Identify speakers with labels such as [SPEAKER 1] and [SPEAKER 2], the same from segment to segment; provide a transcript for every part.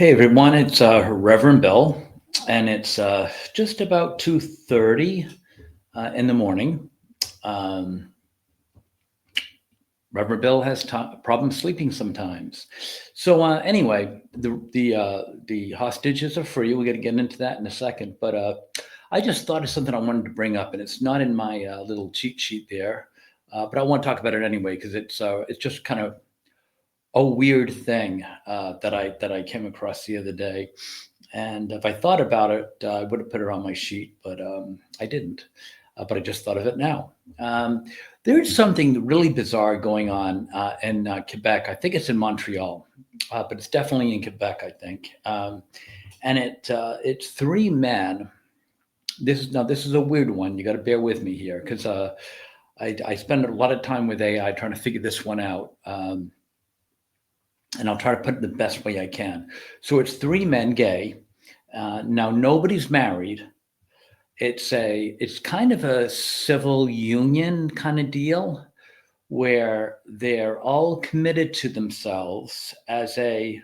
[SPEAKER 1] Hey everyone, it's Reverend Bill, and it's just about 2:30 in the morning. Um, Reverend Bill has problems sleeping sometimes. So anyway, the hostages are free. We're going to get into that in a second, but I just thought of something I wanted to bring up, and it's not in my little cheat sheet there, but I want to talk about it anyway because it's just kind of a weird thing that I came across the other day. And if I thought about it, I would have put it on my sheet, but I didn't. But I just thought of it now. Um, there's something really bizarre going on in Quebec. I think it's in Montreal, but it's definitely in Quebec, I think. And it's three men. This is a weird one. You got to bear with me here because I spend a lot of time with AI trying to figure this one out. And I'll try to put it the best way I can. So it's three men, gay. Now nobody's married. It's kind of a civil union kind of deal where they're all committed to themselves as a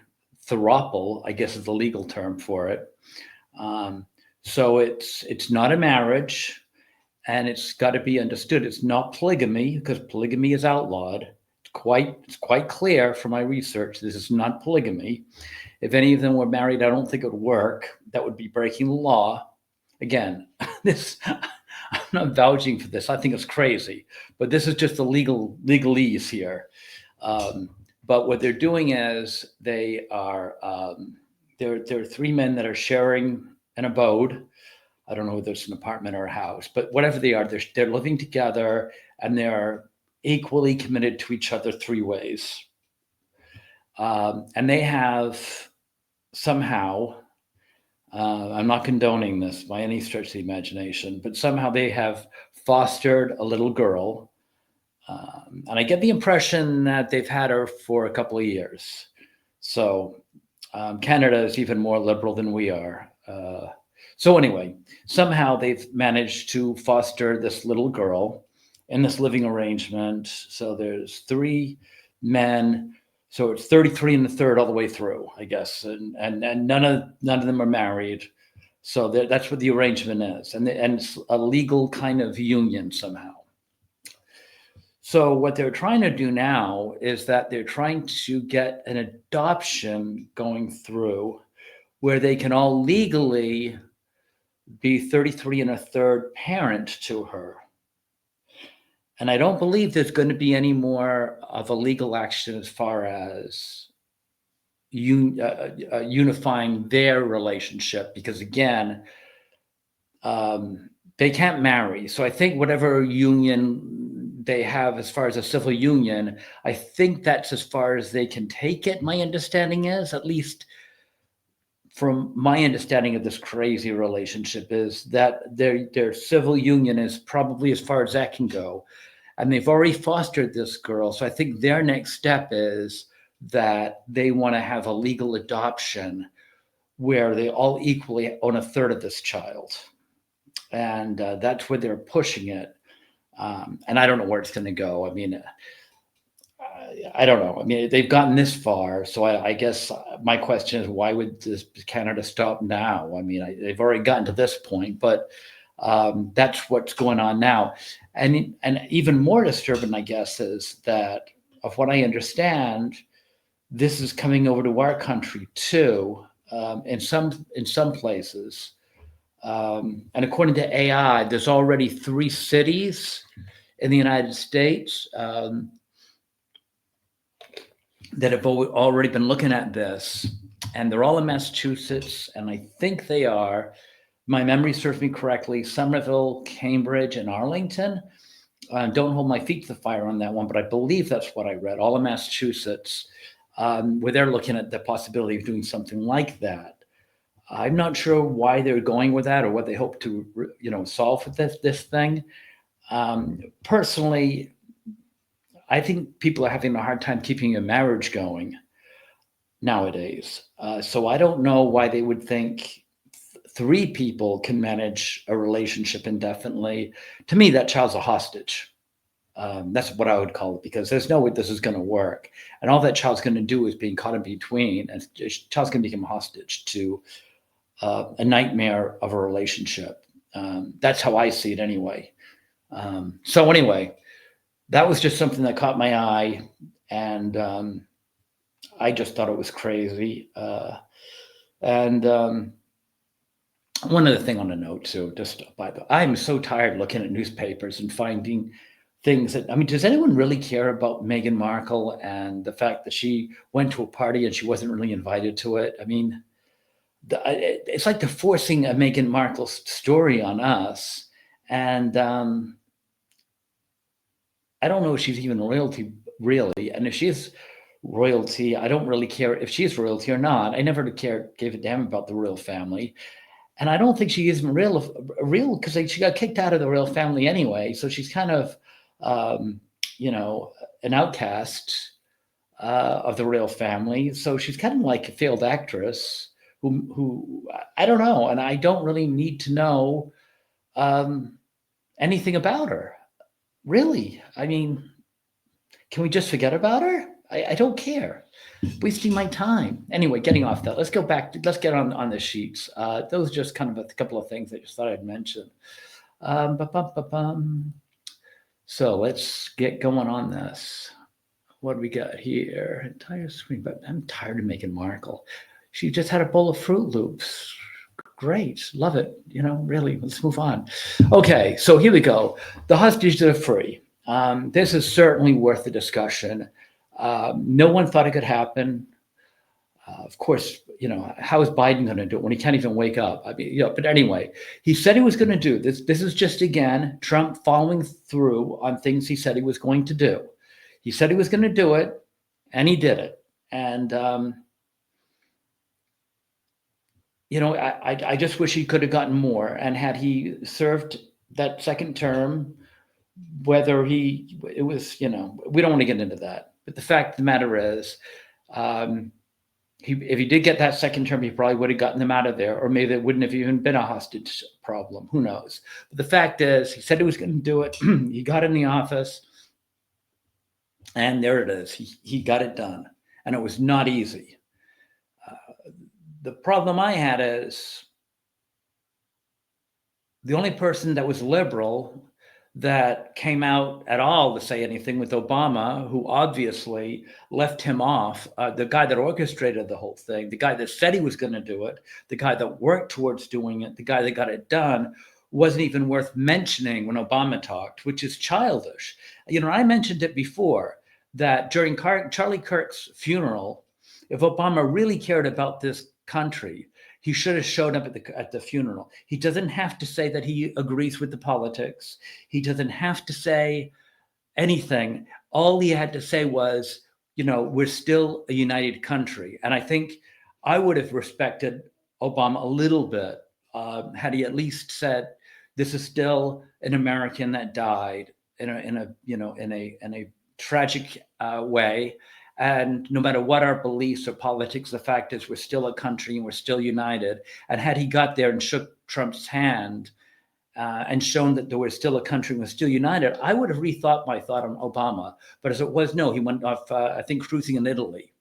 [SPEAKER 1] throuple, I guess is the legal term for it. Um, so it's not a marriage, and it's got to be understood. It's not polygamy because polygamy is outlawed. It's quite clear from my research. This is not polygamy. If any of them were married, I don't think it would work. That would be breaking the law. Again, this I'm not vouching for this. I think it's crazy, but this is just the legalese here. Um, but what they're doing is they're three men that are sharing an abode. I don't know whether it's an apartment or a house, but whatever they are, they're living together and they're equally committed to each other three ways. And they have somehow, I'm not condoning this by any stretch of the imagination, but somehow they have fostered a little girl. And I get the impression that they've had her for a couple of years. So Canada is even more liberal than we are. So anyway, somehow they've managed to foster this little girl in this living arrangement. So there's three men. So it's 33 and the third all the way through, I guess, and none of them are married. So that's what the arrangement is, and it's a legal kind of union somehow. So what they're trying to do now is that they're trying to get an adoption going through where they can all legally be 33 and a third parent to her. And I don't believe there's going to be any more of a legal action as far as unifying their relationship, because again, they can't marry. So I think whatever union they have as far as a civil union, I think that's as far as they can take it. My understanding is, at least from my understanding of this crazy relationship, is that their civil union is probably as far as that can go. And they've already fostered this girl. So I think their next step is that they want to have a legal adoption where they all equally own a third of this child. And that's where they're pushing it. And I don't know where it's going to go. I mean, I don't know. I mean, they've gotten this far. So I guess my question is, why would Canada stop now? I mean, they've already gotten to this point, but that's what's going on now. And even more disturbing, I guess, is that, of what I understand, this is coming over to our country too, in some places. And according to AI, there's already 3 cities in the United States that have already been looking at this, and they're all in Massachusetts, and I think they are, my memory serves me correctly, Somerville, Cambridge, and Arlington. Don't hold my feet to the fire on that one, but I believe that's what I read, all in Massachusetts, where they're looking at the possibility of doing something like that. I'm not sure why they're going with that or what they hope to, solve with this thing. Personally, I think people are having a hard time keeping a marriage going nowadays. So I don't know why they would think 3 people can manage a relationship indefinitely. To me, that child's a hostage. That's what I would call it, because there's no way this is going to work. And all that child's going to do is being caught in between, and the child's going to become hostage to a nightmare of a relationship. That's how I see it anyway. So anyway, that was just something that caught my eye, and I just thought it was crazy. And one other thing on a note too, just by the, I'm so tired looking at newspapers and finding things that, I mean, does anyone really care about Meghan Markle and the fact that she went to a party and she wasn't really invited to it? I mean, it's like they're forcing a Meghan Markle story on us. And I don't know if she's even royalty, really. And if she is royalty, I don't really care if she's royalty or not. I never gave a damn about the royal family. And I don't think she is real because she got kicked out of the royal family anyway. So she's kind of, you know, an outcast of the royal family. So she's kind of like a failed actress who I don't know. And I don't really need to know anything about her. Really. I mean, can we just forget about her? I don't care. Wasting my time. Anyway, getting off that. Let's go back. Let's get on the sheets. Those are just kind of a couple of things I just thought I'd mention. So let's get going on this. What do we got here? Entire screen, but I'm tired of Meghan Markle. She just had a bowl of Fruit Loops. Great, love it. You know, really, let's move on. Okay, so here we go. The hostages are free. This is certainly worth the discussion. No one thought it could happen. Of course, you know, how is Biden going to do it when he can't even wake up? I mean, you know, but anyway, he said he was going to do this. This is just, again, Trump following through on things he said he was going to do. He said he was going to do it, and he did it. And, you know, I just wish he could have gotten more. And had he served that second term, whether it was, you know, we don't want to get into that. But the fact of the matter is, if he did get that second term, he probably would have gotten them out of there, or maybe there wouldn't have even been a hostage problem. Who knows? But the fact is, he said he was going to do it. He got in the office, and there it is. He got it done, and it was not easy. The problem I had is the only person that was liberal that came out at all to say anything with Obama, who obviously left him off, the guy that orchestrated the whole thing, the guy that said he was going to do it, the guy that worked towards doing it, the guy that got it done, wasn't even worth mentioning when Obama talked, which is childish. You know, I mentioned it before that during Charlie Kirk's funeral, if Obama really cared about this country, he should have showed up at the funeral. He doesn't have to say that he agrees with the politics. He doesn't have to say anything. All he had to say was, you know, we're still a united country. And I think I would have respected Obama a little bit had he at least said, this is still an American that died in a tragic way. And no matter what our beliefs or politics, the fact is we're still a country and we're still united. And had he got there and shook Trump's hand and shown that there was still a country and was still united, I would have rethought my thought on Obama. But as it was, no, he went off, I think, cruising in Italy.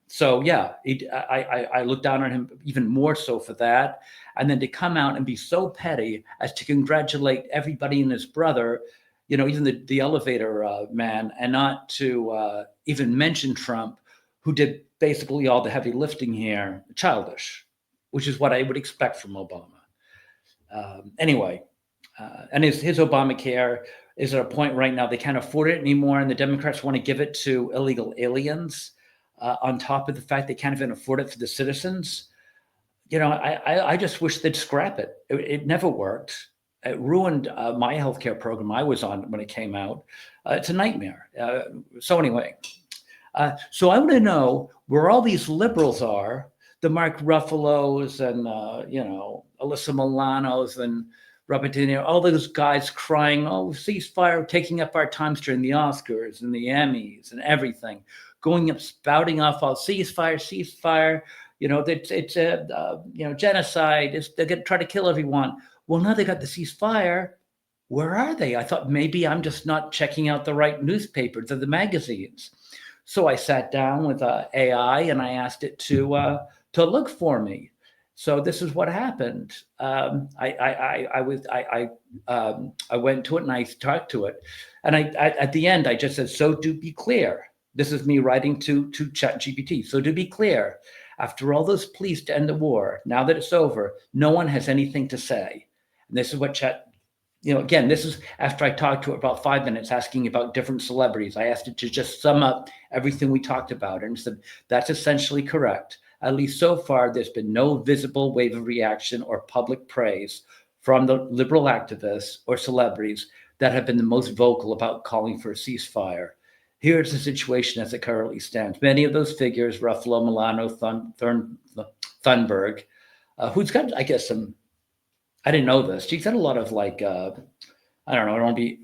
[SPEAKER 1] So yeah, I looked down on him even more so for that. And then to come out and be so petty as to congratulate everybody and his brother, you know, even the elevator man, and not to even mention Trump, who did basically all the heavy lifting here, childish, which is what I would expect from Obama. Anyway, and his Obamacare is at a point right now they can't afford it anymore, and the Democrats want to give it to illegal aliens on top of the fact they can't even afford it for the citizens. You know, I just wish they'd scrap it. It never worked. It ruined my healthcare program I was on when it came out. It's a nightmare. So anyway, so I want to know where all these liberals are, the Mark Ruffalos and, you know, Alyssa Milano's and Robert De Niro, all those guys crying, oh, ceasefire, taking up our times during the Oscars and the Emmys and everything, going up, spouting off all ceasefire, you know, it's a, you know, genocide, they're going to try to kill everyone. Well, now they got the ceasefire. Where are they? I thought maybe I'm just not checking out the right newspapers or the magazines. So I sat down with AI and I asked it to look for me. So this is what happened. I went to it and I talked to it, and I at the end I just said, "So do be clear." This is me writing to ChatGPT. So to be clear, after all those pleas to end the war, now that it's over, no one has anything to say. And this is what again, this is after I talked to it about 5 minutes, asking about different celebrities. I asked it to just sum up everything we talked about and said, that's essentially correct. At least so far, there's been no visible wave of reaction or public praise from the liberal activists or celebrities that have been the most vocal about calling for a ceasefire. Here's the situation as it currently stands. Many of those figures, Ruffalo, Milano, Thunberg, who's got, I guess, I didn't know this. She's got a lot of I don't know, I don't want to be,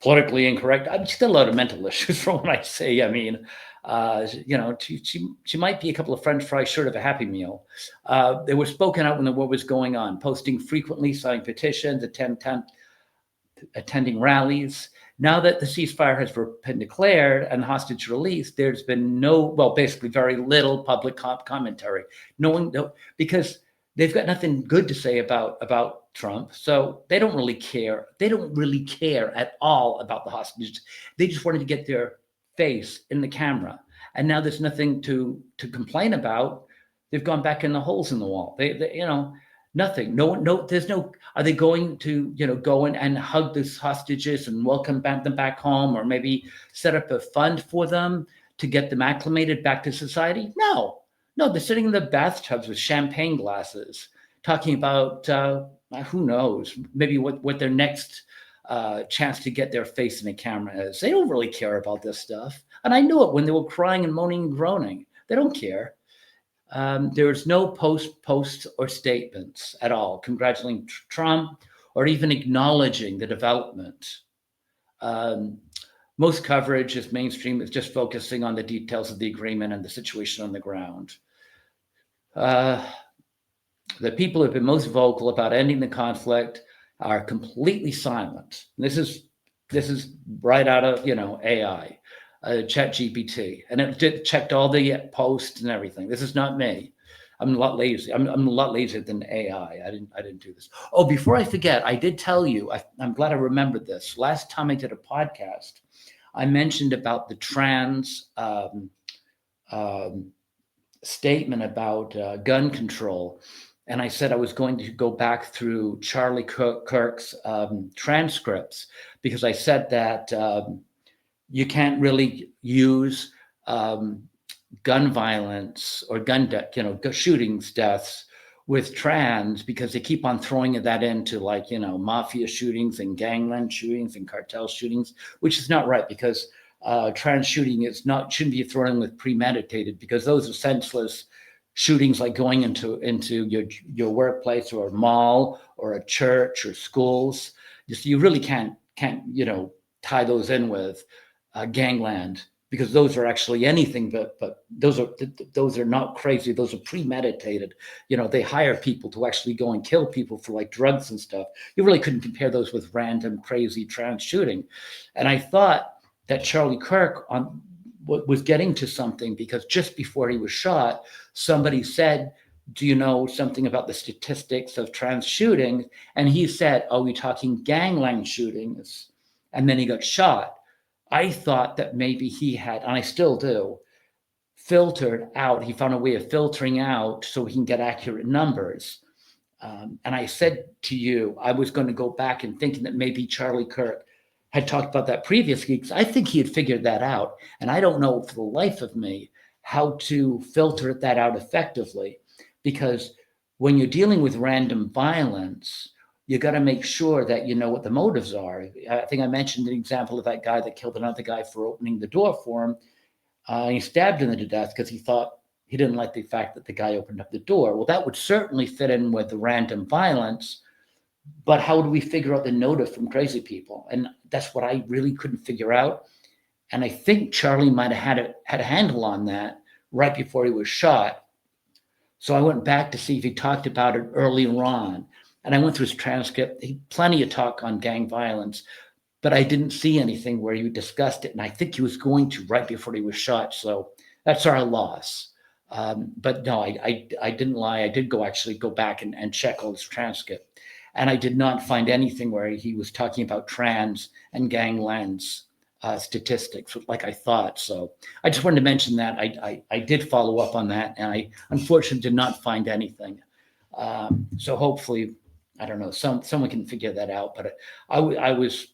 [SPEAKER 1] politically incorrect. She's got a lot of mental issues from what I say. I mean, she might be a couple of French fries short of a Happy Meal. They were spoken out when the war was going on, posting frequently, signing petitions, attending rallies. Now that the ceasefire has been declared and hostage released, there's been basically very little public commentary. Because they've got nothing good to say about Trump, so they don't really care. They don't really care at all about the hostages. They just wanted to get their face in the camera, and now there's nothing to complain about. They've gone back in the holes in the wall. They nothing. No. There's no. Are they going to go in and hug these hostages and welcome them back home, or maybe set up a fund for them to get them acclimated back to society? No. No, they're sitting in the bathtubs with champagne glasses, talking about who knows, maybe what their next chance to get their face in the camera is. They don't really care about this stuff, and I knew it when they were crying and moaning and groaning. They don't care. There's no posts or statements at all congratulating Trump or even acknowledging the development. Most coverage is mainstream, is just focusing on the details of the agreement and the situation on the ground. The people who have been most vocal about ending the conflict are completely silent. And this is right out of AI, ChatGPT, and it checked all the posts and everything. This is not me. I'm a lot lazy. I'm a lot lazier than AI. I didn't do this. Oh, before I forget, I did tell you. I'm glad I remembered this. Last time I did a podcast, I mentioned about the trans statement about gun control. And I said I was going to go back through Charlie Kirk's transcripts, because I said that you can't really use gun violence or shootings, deaths with trans, because they keep on throwing that into mafia shootings and gangland shootings and cartel shootings, which is not right, because trans shooting shouldn't be thrown in with premeditated, because those are senseless shootings, like going into your workplace or a mall or a church or schools. You really can't tie those in with gangland, because those are actually anything but those are not crazy. Those are premeditated. They hire people to actually go and kill people for drugs and stuff. You really couldn't compare those with random crazy trans shooting. And I thought that Charlie Kirk was getting to something, because just before he was shot, somebody said, do you know something about the statistics of trans shootings? And he said, oh, we're talking gangland shootings. And then he got shot. I thought that maybe he had, and I still do, filtered out. He found a way of filtering out so he can get accurate numbers. And I said to you, I was going to go back and thinking that maybe Charlie Kirk had talked about that previously, because I think he had figured that out. And I don't know for the life of me how to filter that out effectively, because when you're dealing with random violence, you got to make sure that you know what the motives are. I think I mentioned an example of that guy that killed another guy for opening the door for him. He stabbed him to death because he thought he didn't like the fact that the guy opened up the door. Well, that would certainly fit in with the random violence. But how do we figure out the motive from crazy people? And that's what I really couldn't figure out. And I think Charlie might have had a handle on that right before he was shot. So I went back to see if he talked about it earlier on. And I went through his transcript. He plenty of talk on gang violence, but I didn't see anything where he discussed it. And I think he was going to right before he was shot. So that's our loss. But no, I didn't lie. I did actually go back and check all his transcript. And I did not find anything where he was talking about trans and ganglands statistics like I thought. So I just wanted to mention that. I did follow up on that, and I unfortunately did not find anything. So hopefully, I don't know, someone can figure that out. But I was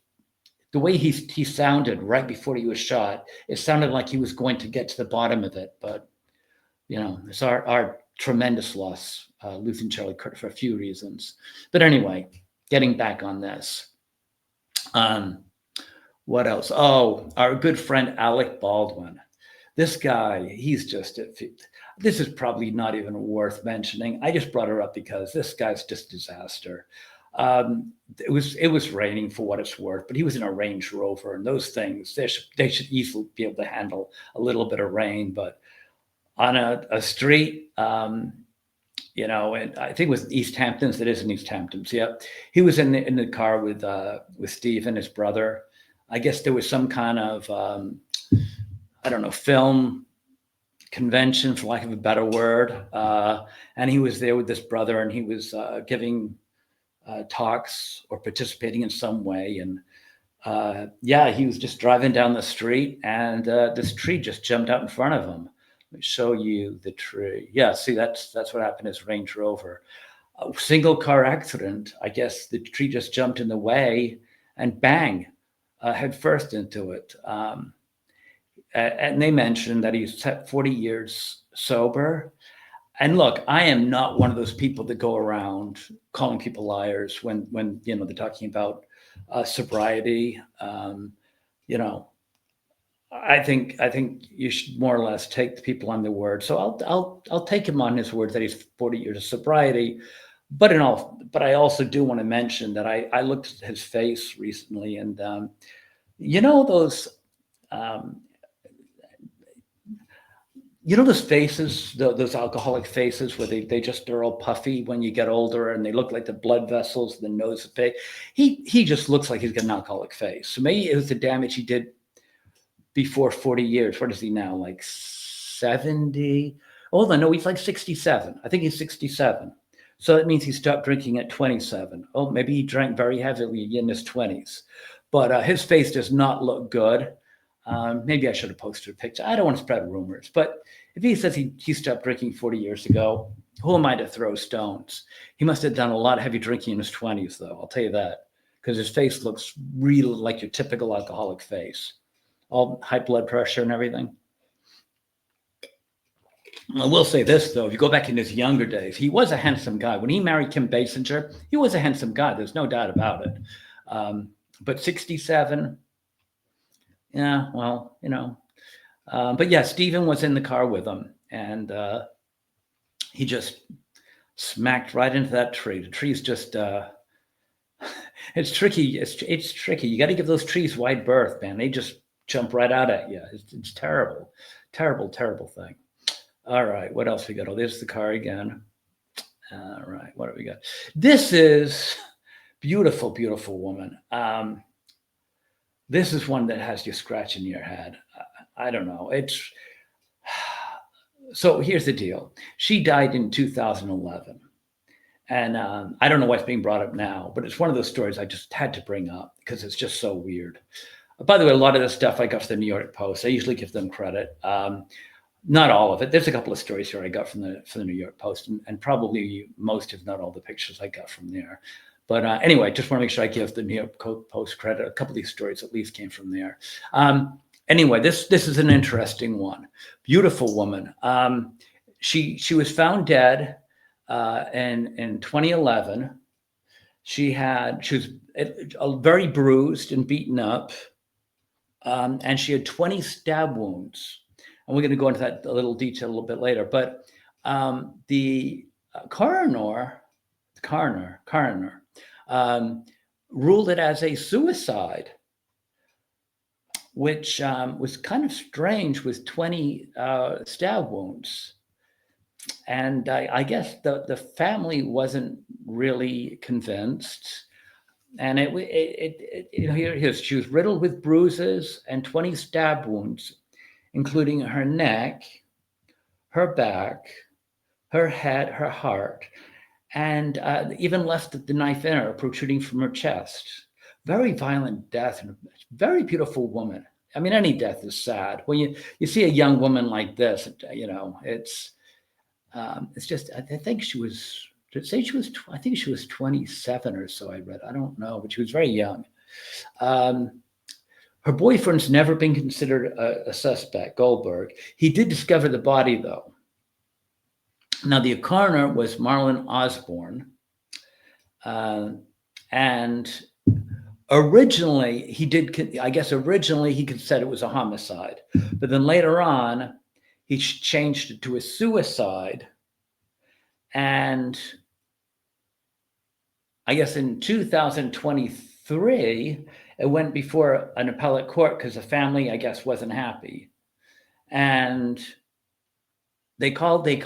[SPEAKER 1] the way he sounded right before he was shot. It sounded like he was going to get to the bottom of it, but it's our tremendous loss, losing Charlie Kirk for a few reasons. But anyway, getting back on this. What else? Oh, our good friend Alec Baldwin. This guy, he's just, this is probably not even worth mentioning. I just brought her up because this guy's just disaster. It was raining for what it's worth, but he was in a Range Rover, and those things, they should easily be able to handle a little bit of rain. But on a street, and I think it was East Hamptons. It is in East Hamptons. Yeah, he was in the car with Steve and his brother. I guess there was some kind of I don't know, film convention, for lack of a better word, and he was there with this brother, and he was giving talks or participating in some way. And he was just driving down the street, and this tree just jumped out in front of him. Let me show you the tree. Yeah, see, that's what happened. His Range Rover, a single car accident. I guess the tree just jumped in the way, and bang, head first into it. And they mentioned that he's 40 years sober. And look, I am not one of those people that go around calling people liars when they're talking about sobriety. I think you should more or less take the people on their word. So I'll take him on his word that he's 40 years of sobriety. But I also do want to mention that I looked at his face recently, and those. Those faces, those alcoholic faces where they just are all puffy when you get older, and they look like the blood vessels, the nose, the face. He just looks like he's got an alcoholic face. So maybe it was the damage he did before 40 years. What is he now, like 70? Hold on, no, he's like 67. I think he's 67. So that means he stopped drinking at 27. Oh, maybe he drank very heavily in his 20s. But his face does not look good. Maybe I should have posted a picture. I don't want to spread rumors, but if he says he stopped drinking 40 years ago, who am I to throw stones? He must have done a lot of heavy drinking in his 20s, though. I'll tell you that, because his face looks really like your typical alcoholic face, all high blood pressure and everything. I will say this, though. If you go back in his younger days, he was a handsome guy. When he married Kim Basinger, he was a handsome guy. There's no doubt about it. But 67... Yeah, well, but yeah, Stephen was in the car with him, and he just smacked right into that tree. The tree's just, it's tricky. It's tricky. You got to give those trees wide berth, man. They just jump right out at you. It's terrible, terrible, terrible thing. All right, what else we got? Oh, there's the car again. All right, what do we got? This is beautiful, beautiful woman. This is one that has you scratching your head. I don't know. So here's the deal. She died in 2011. And I don't know why it's being brought up now, but it's one of those stories I just had to bring up because it's just so weird. By the way, a lot of this stuff I got from the New York Post. I usually give them credit. Not all of it. There's a couple of stories here I got from the New York Post, and probably most, if not all, the pictures I got from there. But anyway, just want to make sure I give the New York Post credit. A couple of these stories at least came from there. Anyway, this is an interesting one. Beautiful woman. She was found dead in 2011. She was very bruised and beaten up, and she had 20 stab wounds. And we're going to go into that a little detail a little bit later. But the coroner ruled it as a suicide, which was kind of strange with 20 stab wounds. And I guess the family wasn't really convinced. And she was riddled with bruises and 20 stab wounds, including her neck, her back, her head, her heart, and even left the knife in her, protruding from her chest. Very violent death, and a very beautiful woman. I mean, any death is sad. When you see a young woman like this, it's just. I think she was. Did it say she was? I think she was 27 or so. I read. I don't know, but she was very young. Um, Her boyfriend's never been considered a suspect, Goldberg. He did discover the body, though. Now, the coroner was Marlon Osborne. And originally, originally he said it was a homicide. But then later on, he changed it to a suicide. And I guess in 2023, it went before an appellate court because the family, I guess, wasn't happy. And they called the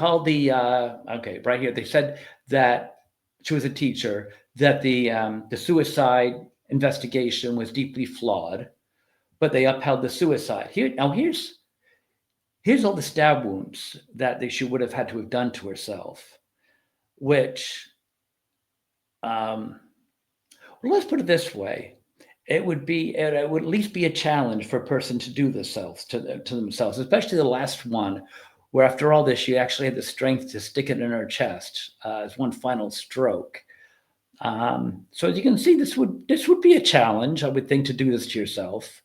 [SPEAKER 1] right here. They said that she was a teacher, that the suicide investigation was deeply flawed, but they upheld the suicide. Here's all the stab wounds that she would have had to have done to herself, which, well, let's put it this way. It would at least be a challenge for a person to do this to themselves, especially the last one, where after all this, she actually had the strength to stick it in her chest as one final stroke. So as you can see, this would be a challenge, I would think, to do this to yourself.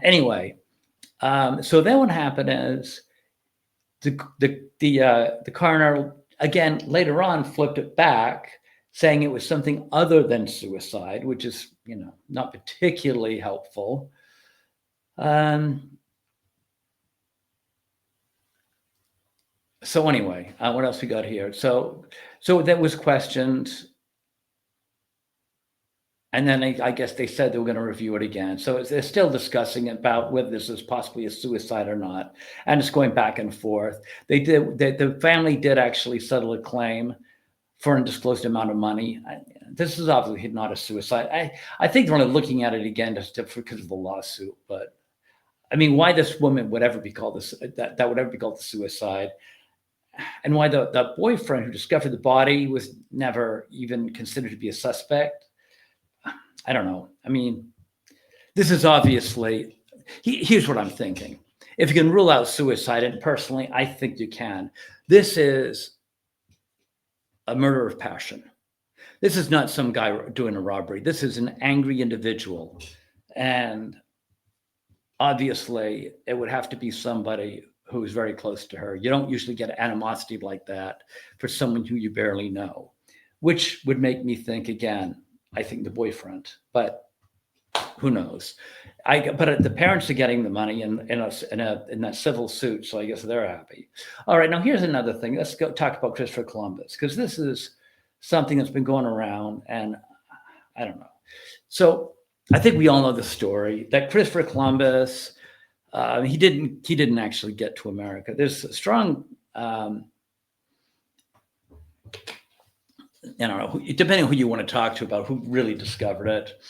[SPEAKER 1] Anyway, so then what happened is the coroner again later on flipped it back, saying it was something other than suicide, which is not particularly helpful. So anyway, what else we got here? So that was questioned. And then I guess they said they were going to review it again. So they're still discussing about whether this is possibly a suicide or not. And it's going back and forth. The family did actually settle a claim for an undisclosed amount of money. This is obviously not a suicide. I think they're only looking at it again just because of the lawsuit. But I mean, why this woman would ever be called that would ever be called a suicide, and why the boyfriend who discovered the body was never even considered to be a suspect, I don't know. I mean, this is obviously, here's what I'm thinking. If you can rule out suicide, and personally, I think you can, this is a murder of passion. This is not some guy doing a robbery. This is an angry individual. And obviously, it would have to be somebody who is very close to her. You don't usually get animosity like that for someone who you barely know, which would make me think, again, I think the boyfriend, but who knows? But the parents are getting the money in that civil suit, so I guess they're happy. All right, now here's another thing. Let's go talk about Christopher Columbus, because this is something that's been going around, and I don't know. So I think we all know the story that Christopher Columbus, he didn't actually get to America. There's a strong, depending on who you want to talk to about who really discovered it.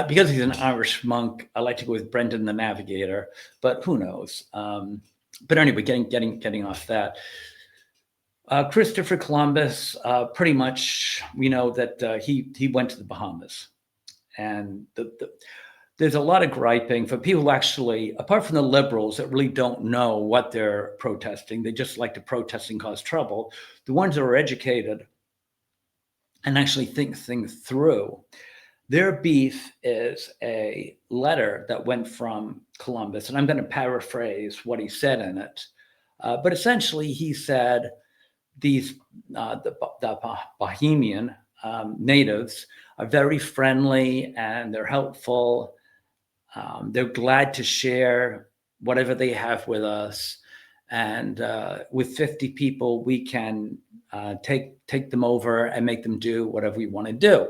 [SPEAKER 1] Because he's an Irish monk, I like to go with Brendan the Navigator, but who knows? But anyway, getting off that. Christopher Columbus, pretty much, we know that he went to the Bahamas, and there's a lot of griping for people who actually, apart from the liberals that really don't know what they're protesting, they just like to protest and cause trouble. The ones that are educated and actually think things through, their beef is a letter that went from Columbus, and I'm going to paraphrase what he said in it. But essentially, he said the Bahamian natives are very friendly and they're helpful. They're glad to share whatever they have with us. And with 50 people, we can take them over and make them do whatever we want to do.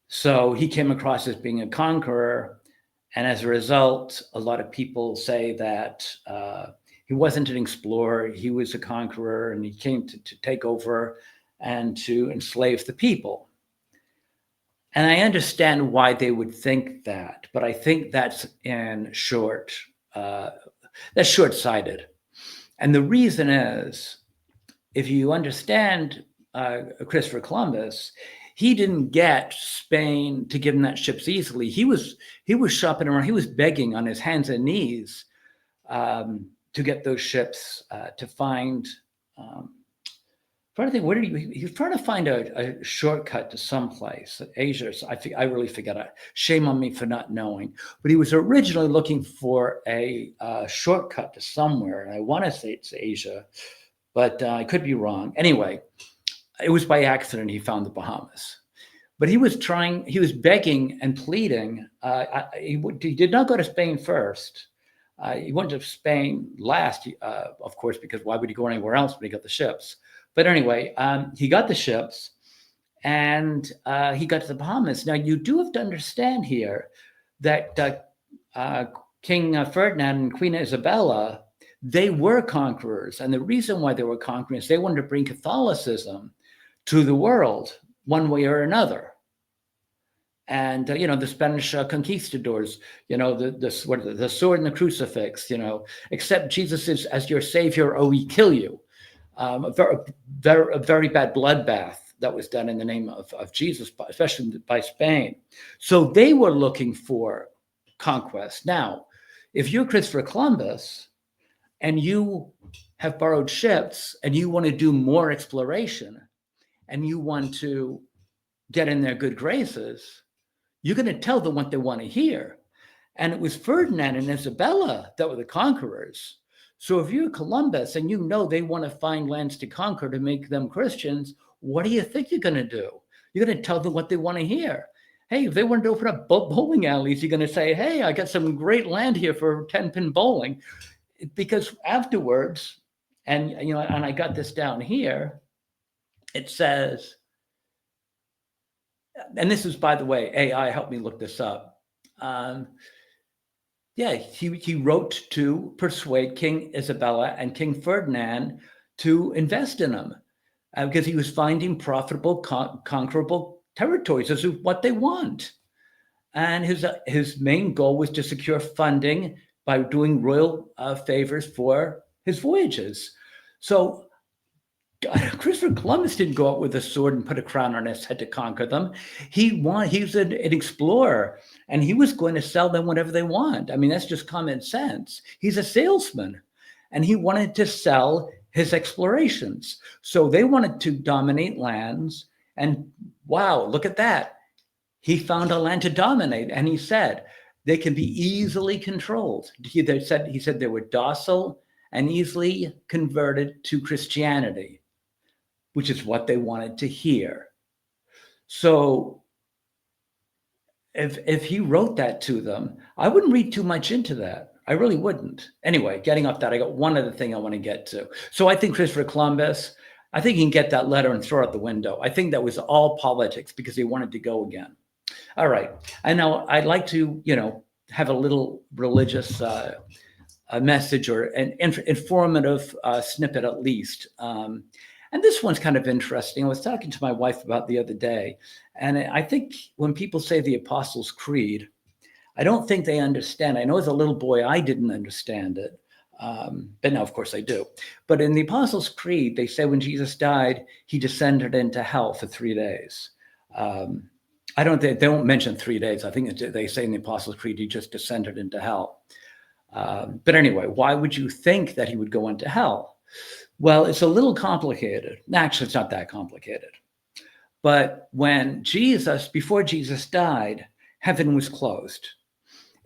[SPEAKER 1] So he came across as being a conqueror. And as a result, a lot of people say that He wasn't an explorer. He was a conqueror, and he came to take over and to enslave the people. And I understand why they would think that, but I think that's that's short-sighted. And the reason is, if you understand Christopher Columbus, he didn't get Spain to give him that ships easily. He was shopping around. He was begging on his hands and knees to get those ships to find. Trying to think, where did he was trying to find a shortcut to someplace, Asia. So I really forget it. Shame on me for not knowing. But he was originally looking for a shortcut to somewhere, and I want to say it's Asia, but I could be wrong. Anyway, it was by accident he found the Bahamas. But he was begging and pleading. He did not go to Spain first. He went to Spain last, of course, because why would he go anywhere else when he got the ships? But anyway, he got the ships, and he got to the Bahamas. Now, you do have to understand here that King Ferdinand and Queen Isabella, they were conquerors. And the reason why they were conquerors, they wanted to bring Catholicism to the world one way or another. And, the Spanish conquistadors, the sword and the crucifix, accept Jesus as your savior or we kill you. A very bad bloodbath that was done in the name of Jesus, especially by Spain. So they were looking for conquest. Now, if you're Christopher Columbus and you have borrowed ships and you want to do more exploration and you want to get in their good graces, you're going to tell them what they want to hear. And it was Ferdinand and Isabella that were the conquerors. So if you're Columbus and they want to find lands to conquer to make them Christians, what do you think you're going to do? You're going to tell them what they want to hear. Hey, if they wanted to open up bowling alleys, you're going to say, hey, I got some great land here for 10-pin bowling. Because afterwards, and I got this down here, it says, and this is, by the way, AI helped me look this up. He wrote to persuade King Isabella and King Ferdinand to invest in him because he was finding profitable, conquerable territories. This is what they want. And his main goal was to secure funding by doing royal favors for his voyages. So Christopher Columbus didn't go out with a sword and put a crown on his head to conquer them. He was an explorer, and he was going to sell them whatever they want. I mean, that's just common sense. He's a salesman, and he wanted to sell his explorations. So they wanted to dominate lands, and wow, look at that. He found a land to dominate, and he said they can be easily controlled. He said they were docile and easily converted to Christianity, which is what they wanted to hear. So if he wrote that to them, I wouldn't read too much into that. I really wouldn't. Anyway, getting off that, I got one other thing I want to get to. So I think Christopher Columbus, I think he can get that letter and throw it out the window. I think that was all politics because he wanted to go again. All right. And now I'd like to, have a little religious a message or an informative snippet at least. And this one's kind of interesting. I was talking to my wife about the other day, and I think when people say the Apostles' Creed, I don't think they understand. I know as a little boy, I didn't understand it, but now, of course, I do. But in the Apostles' Creed, they say when Jesus died, he descended into hell for 3 days. They don't mention 3 days. I think they say in the Apostles' Creed, he just descended into hell. But anyway, why would you think that he would go into hell? Well, it's a little complicated. Actually, it's not that complicated. But before Jesus died, heaven was closed.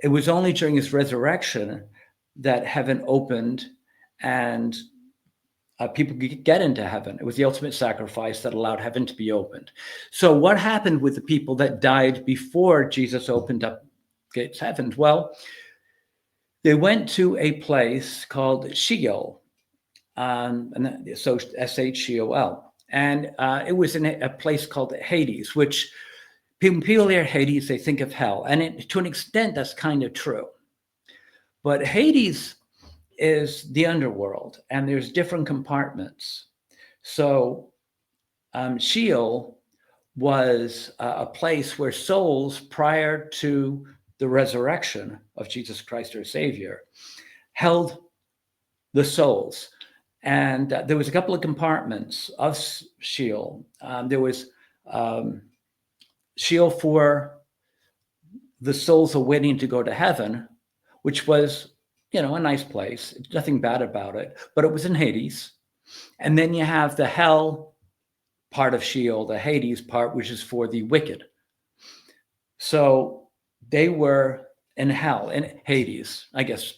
[SPEAKER 1] It was only during his resurrection that heaven opened and people could get into heaven. It was the ultimate sacrifice that allowed heaven to be opened. So what happened with the people that died before Jesus opened up gates of heaven? Well, they went to a place called Sheol. And so Shol, and it was in a place called Hades, which people hear Hades, they think of hell, and to an extent that's kind of true. But Hades is the underworld, and there's different compartments. So Sheol was a place where souls, prior to the resurrection of Jesus Christ, our Savior, held the souls. And there was a couple of compartments of Sheol. There was Sheol for the souls awaiting to go to heaven, which was, a nice place. Nothing bad about it, but it was in Hades. And then you have the hell part of Sheol, the Hades part, which is for the wicked. So they were in hell, in Hades, I guess,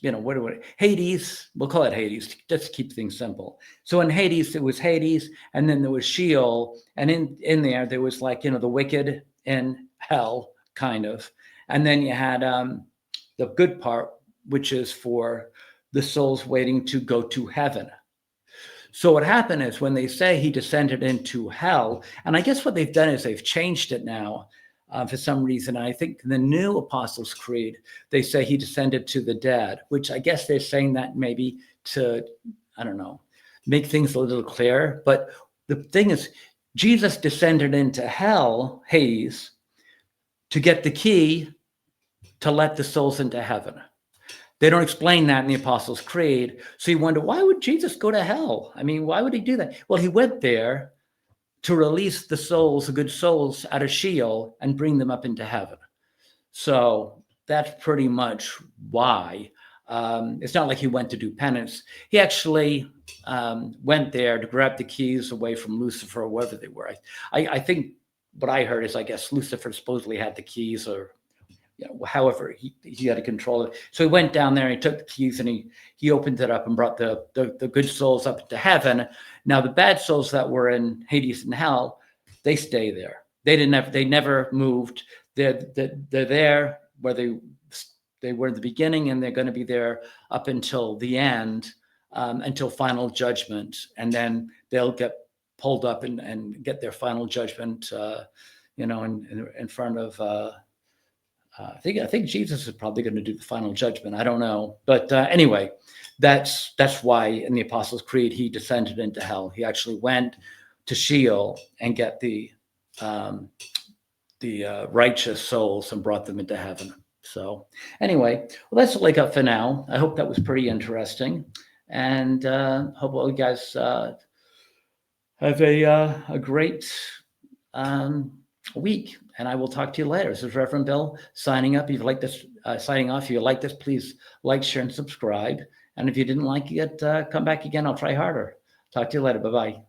[SPEAKER 1] Hades, we'll call it Hades, just to keep things simple. So in Hades, it was Hades, and then there was Sheol, and in there was like, the wicked in hell, kind of. And then you had the good part, which is for the souls waiting to go to heaven. So what happened is when they say he descended into hell, and I guess what they've done is they've changed it now for some reason. I think in the new Apostles' Creed, they say he descended to the dead, which I guess they're saying that maybe to, I don't know, make things a little clearer. But the thing is, Jesus descended into hell, Hades, to get the key to let the souls into heaven. They don't explain that in the Apostles' Creed. So you wonder, why would Jesus go to hell? I mean, why would he do that? Well, he went there to release the souls, the good souls, out of Sheol and bring them up into heaven. So that's pretty much why. It's not like he went to do penance. He actually went there to grab the keys away from Lucifer or wherever they were. I think what I heard is, I guess Lucifer supposedly had the keys, or however he had to control it. So he went down there and he took the keys and he opened it up and brought the good souls up to heaven. Now the bad souls that were in Hades and hell, they stay there. They never moved. They're there where they were in the beginning, and they're going to be there up until the end, until final judgment, and then they'll get pulled up and get their final judgment, in front of. I think Jesus is probably going to do the final judgment. I don't know, but anyway, that's why in the Apostles' Creed he descended into hell. He actually went to Sheol and get the righteous souls and brought them into heaven. So anyway, well, that's all I got for now. I hope that was pretty interesting, and hope all you guys have a great week. And I will talk to you later. This is Reverend Bill signing up. If you like this, signing off. If you like this, please like, share, and subscribe. And if you didn't like it, come back again. I'll try harder. Talk to you later. Bye-bye.